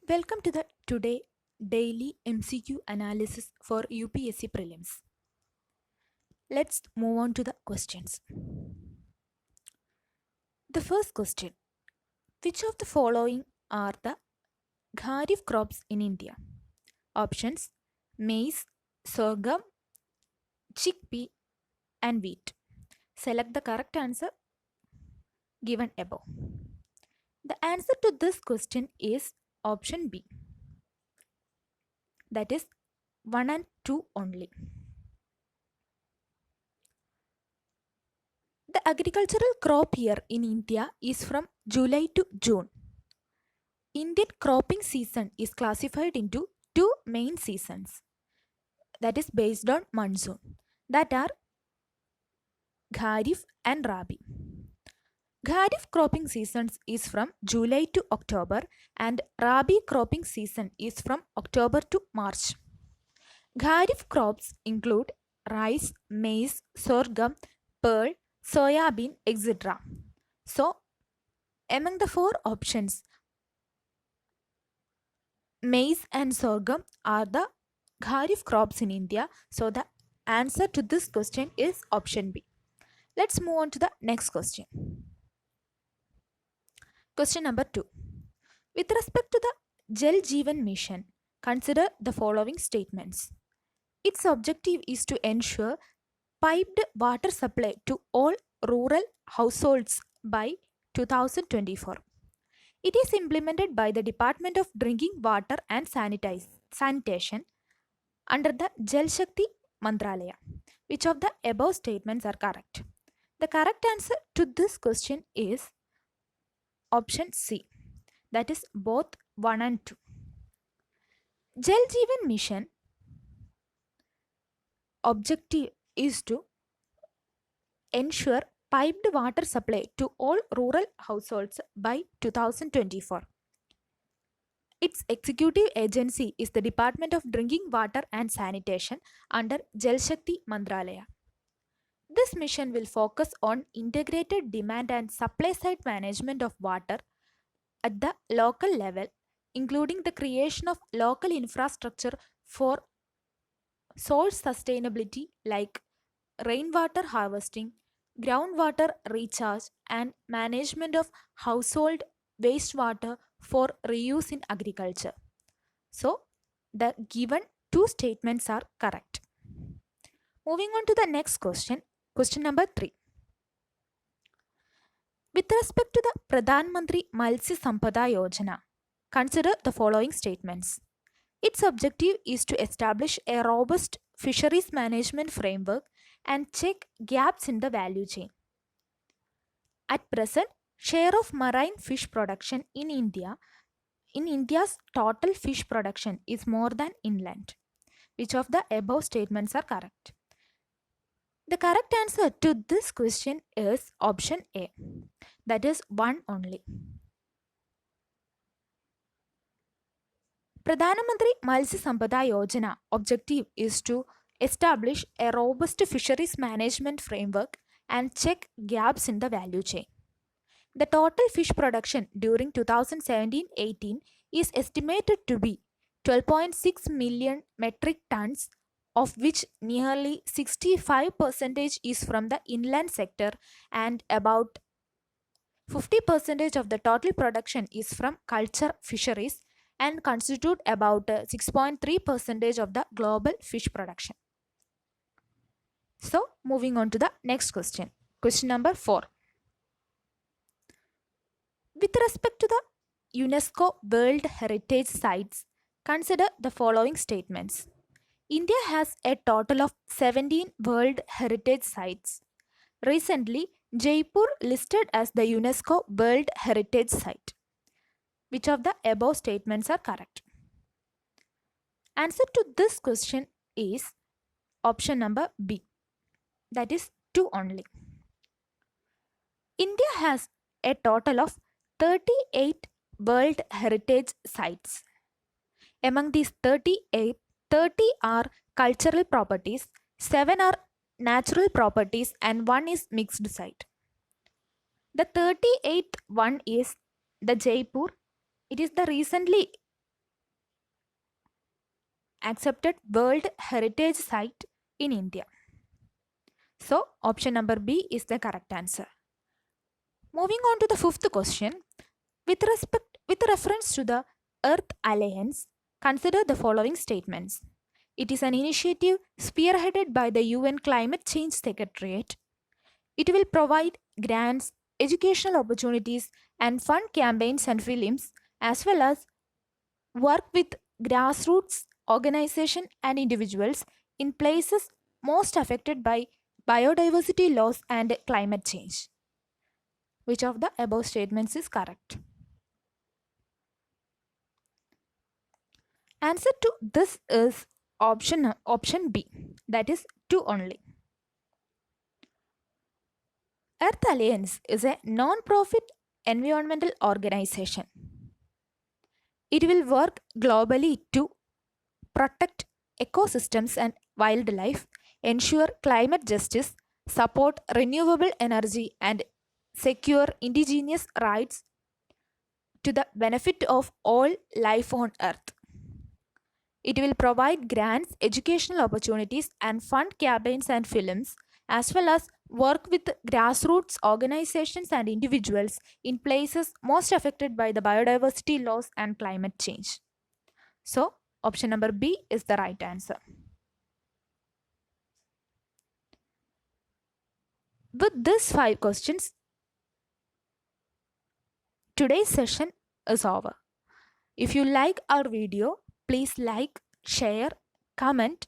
Welcome to the today daily MCQ analysis for UPSC prelims. Let's move on to the questions. The first question: which of the following are the kharif crops in India? Options: maize, sorghum, chickpea, and wheat. Select the correct answer given above. The answer to this question is option B. That is 1 and 2 only. The agricultural crop year in India is from July to June. Indian cropping season is classified into two main seasons, that is based on monsoon, that are Kharif and Rabi. Kharif cropping season is from July to October and Rabi cropping season is from October to March. Kharif crops include rice, maize, sorghum, pearl, soya bean, etc. So, among the four options, maize and sorghum are the kharif crops in India. So, the answer to this question is option B. Let's move on to the next question. Question number 2. With respect to the Jal Jeevan Mission, consider the following statements. Its objective is to ensure piped water supply to all rural households by 2024. It is implemented by the Department of Drinking Water and Sanitation under the Jal Shakti Mantralaya. Which of the above statements are correct? The correct answer to this question is option C, that is both 1 and 2. Jal Jeevan Mission objective is to ensure piped water supply to all rural households by 2024. Its executive agency is the Department of Drinking Water and Sanitation under Jal Shakti Mantralaya. This mission will focus on integrated demand and supply side management of water at the local level, including the creation of local infrastructure for source sustainability like rainwater harvesting, groundwater recharge, and management of household wastewater for reuse in agriculture. So, the given two statements are correct. Moving on to the next question, question number 3. With respect to the Pradhan Mantri Matsya Sampada Yojana, consider the following statements. Its objective is to establish a robust fisheries management framework and check gaps in the value chain. At present, share of marine fish production in India's total fish production is more than inland. Which of the above statements are correct? The correct answer to this question is option A, that is 1 only. Pradhan Mantri Matsya Sampada Yojana objective is to establish a robust fisheries management framework and check gaps in the value chain. The total fish production during 2017-18 is estimated to be 12.6 million metric tons, of which nearly 65% is from the inland sector and about 50% of the total production is from culture fisheries and constitute about 6.3% of the global fish production. So, moving on to the next question. Question number 4. With respect to the UNESCO World Heritage Sites, consider the following statements. India has a total of 17 World Heritage Sites. Recently, Jaipur listed as the UNESCO World Heritage Site. Which of the above statements are correct? Answer to this question is option number B, that is 2 only. India has a total of 38 World Heritage Sites. Among these 38, 30 are cultural properties, 7 are natural properties, and 1 is mixed site. The 38th one is the Jaipur. It is the recently accepted World Heritage Site in India? So, option number B is the correct answer. Moving on to the fifth question. With reference to the Earth Alliance, consider the following statements. It is an initiative spearheaded by the UN Climate Change Secretariat. It will provide grants, educational opportunities, and fund campaigns and films, as well as work with grassroots organizations and individuals in places most affected by biodiversity loss and climate change. Which of the above statements is correct? Answer to this is option B, that is 2 only. Earth Alliance is a non-profit environmental organization. It will work globally to protect ecosystems and wildlife, ensure climate justice, support renewable energy, and secure indigenous rights to the benefit of all life on Earth. It will provide grants, educational opportunities, and fund campaigns and films, as well as work with grassroots organizations and individuals in places most affected by the biodiversity loss and climate change. So, option number B is the right answer. With these 5 questions, today's session is over. If you like our video, please like, share, comment,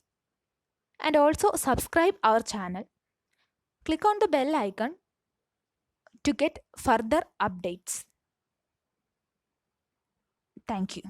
and also subscribe our channel. Click on the bell icon to get further updates. Thank you.